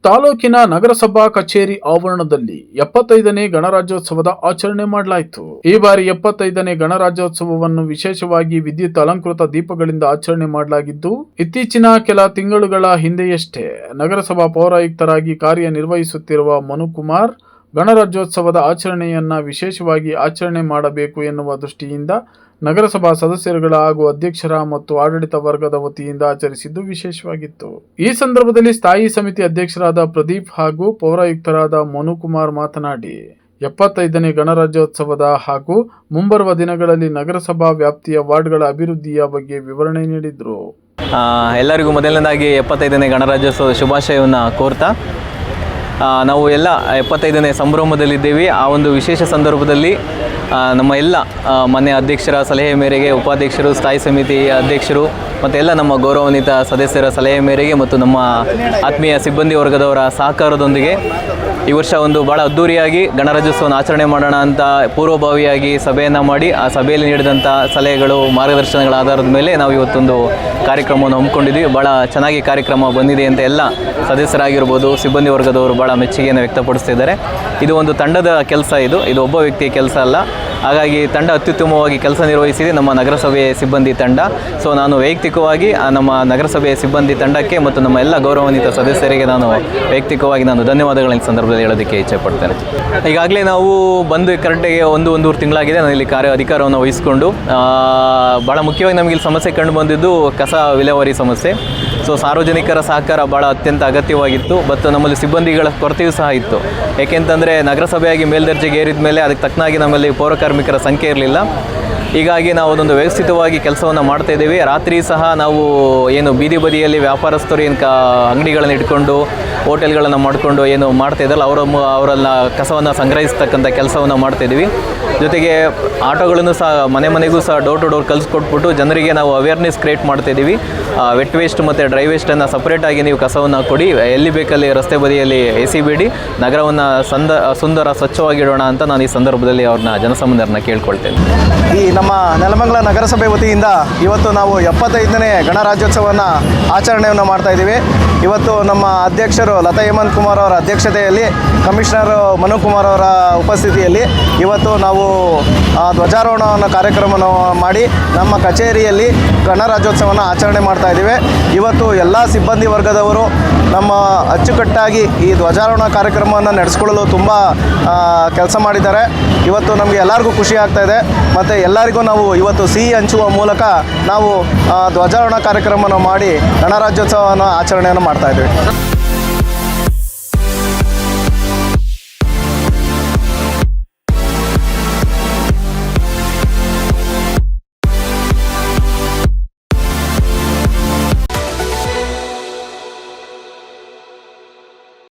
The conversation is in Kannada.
ತಾಲೂಕಿನ ನಗರಸಭಾ ಕಚೇರಿ ಆವರಣದಲ್ಲಿ 75ನೇ ಗಣರಾಜ್ಯೋತ್ಸವದ ಆಚರಣೆ ಮಾಡಲಾಯಿತು. ಈ ಬಾರಿ 75ನೇ ಗಣರಾಜ್ಯೋತ್ಸವವನ್ನು ವಿಶೇಷವಾಗಿ ವಿದ್ಯುತ್ ಅಲಂಕೃತ ದೀಪಗಳಿಂದ ಆಚರಣೆ ಮಾಡಲಾಗಿದ್ದು, ಇತ್ತೀಚಿನ ಕೆಲ ತಿಂಗಳುಗಳ ಹಿಂದೆಯಷ್ಟೇ ನಗರಸಭಾ ಪೌರಾಯುಕ್ತರಾಗಿ ಕಾರ್ಯನಿರ್ವಹಿಸುತ್ತಿರುವ ಮನುಕುಮಾರ್ ಗಣರಾಜ್ಯೋತ್ಸವದ ಆಚರಣೆಯನ್ನ ವಿಶೇಷವಾಗಿ ಆಚರಣೆ ಮಾಡಬೇಕು ಎನ್ನುವ ದೃಷ್ಟಿಯಿಂದ ನಗರಸಭಾ ಸದಸ್ಯರುಗಳ ಹಾಗೂ ಅಧ್ಯಕ್ಷರ ಮತ್ತು ಆಡಳಿತ ವರ್ಗದ ವತಿಯಿಂದ ಆಚರಿಸಿದ್ದು ವಿಶೇಷವಾಗಿತ್ತು. ಈ ಸಂದರ್ಭದಲ್ಲಿ ಸ್ಥಾಯಿ ಸಮಿತಿ ಅಧ್ಯಕ್ಷರಾದ ಪ್ರದೀಪ್ ಹಾಗೂ ಪೌರಾಯುಕ್ತರಾದ ಮನುಕುಮಾರ್ ಮಾತನಾಡಿ 75ನೇ ಗಣರಾಜ್ಯೋತ್ಸವದ ಹಾಗೂ ಮುಂಬರುವ ದಿನಗಳಲ್ಲಿ ನಗರಸಭಾ ವ್ಯಾಪ್ತಿಯ ವಾರ್ಡ್ಗಳ ಅಭಿವೃದ್ಧಿಯ ಬಗ್ಗೆ ವಿವರಣೆ ನೀಡಿದರು. ಎಲ್ಲರಿಗೂ ಮೊದಲನೇದಾಗಿ 75ನೇ ಗಣರಾಜ್ಯೋತ್ಸವದ ಶುಭಾಶಯವನ್ನು ಕೋರ್ತಾ ನಾವು ಎಲ್ಲ 75ನೇ ಸಂಭ್ರಮದಲ್ಲಿದ್ದೇವೆ. ಆ ಒಂದು ವಿಶೇಷ ಸಂದರ್ಭದಲ್ಲಿ ನಮ್ಮ ಎಲ್ಲ ಮನೆ ಅಧ್ಯಕ್ಷರ ಸಲಹೆ ಮೇರೆಗೆ, ಉಪಾಧ್ಯಕ್ಷರು, ಸ್ಥಾಯಿ ಸಮಿತಿ ಅಧ್ಯಕ್ಷರು ಮತ್ತು ಎಲ್ಲ ನಮ್ಮ ಗೌರವಾನ್ವಿತ ಸದಸ್ಯರ ಸಲಹೆ ಮೇರೆಗೆ ಮತ್ತು ನಮ್ಮ ಆತ್ಮೀಯ ಸಿಬ್ಬಂದಿ ವರ್ಗದವರ ಸಹಕಾರದೊಂದಿಗೆ ಈ ವರ್ಷ ಒಂದು ಭಾಳ ಅದ್ಧೂರಿಯಾಗಿ ಗಣರಾಜ್ಯೋತ್ಸವವನ್ನು ಆಚರಣೆ ಮಾಡೋಣ ಅಂತ ಪೂರ್ವಭಾವಿಯಾಗಿ ಸಭೆಯನ್ನು ಮಾಡಿ, ಆ ಸಭೆಯಲ್ಲಿ ನೀಡಿದಂಥ ಸಲಹೆಗಳು, ಮಾರ್ಗದರ್ಶನಗಳ ಆಧಾರದ ಮೇಲೆ ನಾವು ಇವತ್ತೊಂದು ಕಾರ್ಯಕ್ರಮವನ್ನು ಹಮ್ಮಿಕೊಂಡಿದ್ವಿ. ಭಾಳ ಚೆನ್ನಾಗಿ ಕಾರ್ಯಕ್ರಮ ಬಂದಿದೆ ಅಂತ ಎಲ್ಲ ಸದಸ್ಯರಾಗಿರ್ಬೋದು, ಸಿಬ್ಬಂದಿ ವರ್ಗದವರು ಭಾಳ ಮೆಚ್ಚುಗೆಯನ್ನು ವ್ಯಕ್ತಪಡಿಸ್ತಿದ್ದಾರೆ. ಇದು ಒಂದು ತಂಡದ ಕೆಲಸ, ಇದು ಒಬ್ಬ ವ್ಯಕ್ತಿಯ ಕೆಲಸ ಅಲ್ಲ. ಹಾಗಾಗಿ ತಂಡ ಅತ್ಯುತ್ತಮವಾಗಿ ಕೆಲಸ ನಿರ್ವಹಿಸಿದೆ, ನಮ್ಮ ನಗರಸಭೆ ಸಿಬ್ಬಂದಿ ತಂಡ. ಸೊ ನಾನು ವೈಯಕ್ತಿಕವಾಗಿ ನಮ್ಮ ನಗರಸಭೆಯ ಸಿಬ್ಬಂದಿ ತಂಡಕ್ಕೆ ಮತ್ತು ನಮ್ಮ ಎಲ್ಲ ಗೌರವಾನ್ವಿತ ಸದಸ್ಯರಿಗೆ ನಾನು ವೈಯಕ್ತಿಕವಾಗಿ ಧನ್ಯವಾದಗಳನ್ನು ಸಂದರ್ಭದಲ್ಲಿ ಹೇಳೋದಕ್ಕೆ ಇಚ್ಛೆಪಡ್ತೇನೆ. ಈಗಾಗಲೇ ನಾವು ಬಂದು ಕರೆಕ್ಟಾಗಿ ಒಂದೂವರೆ ತಿಂಗಳಾಗಿದೆ ನಾನು ಇಲ್ಲಿ ಅಧಿಕಾರವನ್ನು ವಹಿಸಿಕೊಂಡು. ಭಾಳ ಮುಖ್ಯವಾಗಿ ನಮಗೆ ಇಲ್ಲಿ ಸಮಸ್ಯೆ ಕಂಡು ಬಂದಿದ್ದು ಕಸ ವಿಲೇವಾರಿ ಸಮಸ್ಯೆ. ಸೊ ಸಾರ್ವಜನಿಕರ ಸಹಕಾರ ಭಾಳ ಅತ್ಯಂತ ಅಗತ್ಯವಾಗಿತ್ತು. ಮತ್ತು ನಮ್ಮಲ್ಲಿ ಸಿಬ್ಬಂದಿಗಳ ಕೊರತೆಯೂ ಸಹ ಇತ್ತು. ಏಕೆಂತಂದರೆ ನಗರಸಭೆಯಾಗಿ ಮೇಲ್ದರ್ಜೆಗೆ ಏರಿದ ಮೇಲೆ ಅದಕ್ಕೆ ತಕ್ಕನಾಗಿ ನಮ್ಮಲ್ಲಿ ಪೌರಕಾರ್ಮಿಕರ ಸಂಖ್ಯೆ ಇರಲಿಲ್ಲ. ಹೀಗಾಗಿ ನಾವು ಅದೊಂದು ವ್ಯವಸ್ಥಿತವಾಗಿ ಕೆಲಸವನ್ನು ಮಾಡ್ತಾಯಿದ್ದೀವಿ. ರಾತ್ರಿ ಸಹ ನಾವು ಏನು ಬೀದಿ ಬದಿಯಲ್ಲಿ ವ್ಯಾಪಾರಸ್ಥರು ಏನು ಅಂಗಡಿಗಳನ್ನು ಇಟ್ಕೊಂಡು ಹೋಟೆಲ್ಗಳನ್ನು ಮಾಡಿಕೊಂಡು ಏನು ಮಾಡ್ತಾಯಿದ್ದಲ್ಲ ಅವರೆಲ್ಲ ಕಸವನ್ನು ಸಂಗ್ರಹಿಸ್ತಕ್ಕಂಥ ಕೆಲಸವನ್ನು ಮಾಡ್ತಾಯಿದ್ದೀವಿ. ಜೊತೆಗೆ ಆಟೋಗಳನ್ನು ಸಹ ಮನೆಗೂ ಸಹ ಡೋರ್ ಟು ಡೋರ್ ಕಳಿಸ್ಕೊಟ್ಬಿಟ್ಟು ಜನರಿಗೆ ನಾವು ಅವೇರ್ನೆಸ್ ಕ್ರಿಯೇಟ್ ಮಾಡ್ತಾಯಿದ್ದೀವಿ. ವೆಟ್ ವೇಸ್ಟ್ ಮತ್ತು ಡ್ರೈ ವೇಸ್ಟನ್ನು ಸಪ್ರೇಟಾಗಿ ನೀವು ಕಸವನ್ನು ಕೊಡಿ, ಎಲ್ಲಿ ಬೇಕಲ್ಲಿ ರಸ್ತೆ ಬದಿಯಲ್ಲಿ ಎಸಿಬೇಡಿ, ನಗರವನ್ನು ಸುಂದರ ಸ್ವಚ್ಛವಾಗಿಡೋಣ ಅಂತ ನಾನು ಈ ಸಂದರ್ಭದಲ್ಲಿ ಅವ್ರನ್ನ ಜನಸಾಮಾನ್ಯರನ್ನ ಕೇಳ್ಕೊಳ್ತೇನೆ. ಈ ನಮ್ಮ ನೆಲಮಂಗಲ ನಗರಸಭೆ ವತಿಯಿಂದ ಇವತ್ತು ನಾವು 75ನೇ ಗಣರಾಜ್ಯೋತ್ಸವವನ್ನು ಆಚರಣೆಯನ್ನು ಮಾಡ್ತಾಯಿದ್ದೀವಿ. ಇವತ್ತು ನಮ್ಮ ಅಧ್ಯಕ್ಷರು ಲತಾ ಹೇಮಂತ್ ಕುಮಾರ್ ಅವರ ಅಧ್ಯಕ್ಷತೆಯಲ್ಲಿ, ಕಮಿಷನರ್ ಮನುಕುಮಾರ್ ಅವರ ಉಪಸ್ಥಿತಿಯಲ್ಲಿ ಇವತ್ತು ನಾವು ಧ್ವಜಾರೋಹಣ ಕಾರ್ಯಕ್ರಮವನ್ನು ಮಾಡಿ ನಮ್ಮ ಕಚೇರಿಯಲ್ಲಿ ಗಣರಾಜ್ಯೋತ್ಸವವನ್ನು ಆಚರಣೆ ಮಾಡ್ತಾಯಿದ್ದೀವಿ. ಇವತ್ತು ಎಲ್ಲ ಸಿಬ್ಬಂದಿ ವರ್ಗದವರು ನಮ್ಮ ಅಚ್ಚುಕಟ್ಟಾಗಿ ಈ ಧ್ವಜಾರೋಹಣ ಕಾರ್ಯಕ್ರಮವನ್ನು ನಡೆಸ್ಕೊಳ್ಳಲು ತುಂಬ ಕೆಲಸ ಮಾಡಿದ್ದಾರೆ. ಇವತ್ತು ನಮಗೆ ಎಲ್ಲರಿಗೂ ಖುಷಿ ಆಗ್ತಾಯಿದೆ. ಮತ್ತು ಎಲ್ಲರಿಗೂ ನಾವು ಇವತ್ತು ಸಿಹಿ ಹಂಚುವ ಮೂಲಕ ನಾವು ಧ್ವಜಾರೋಹಣ ಕಾರ್ಯಕ್ರಮವನ್ನು ಮಾಡಿ ಗಣರಾಜ್ಯೋತ್ಸವವನ್ನು ಆಚರಣೆಯನ್ನು ಮಾಡ್ತಾಯಿದ್ದೀವಿ.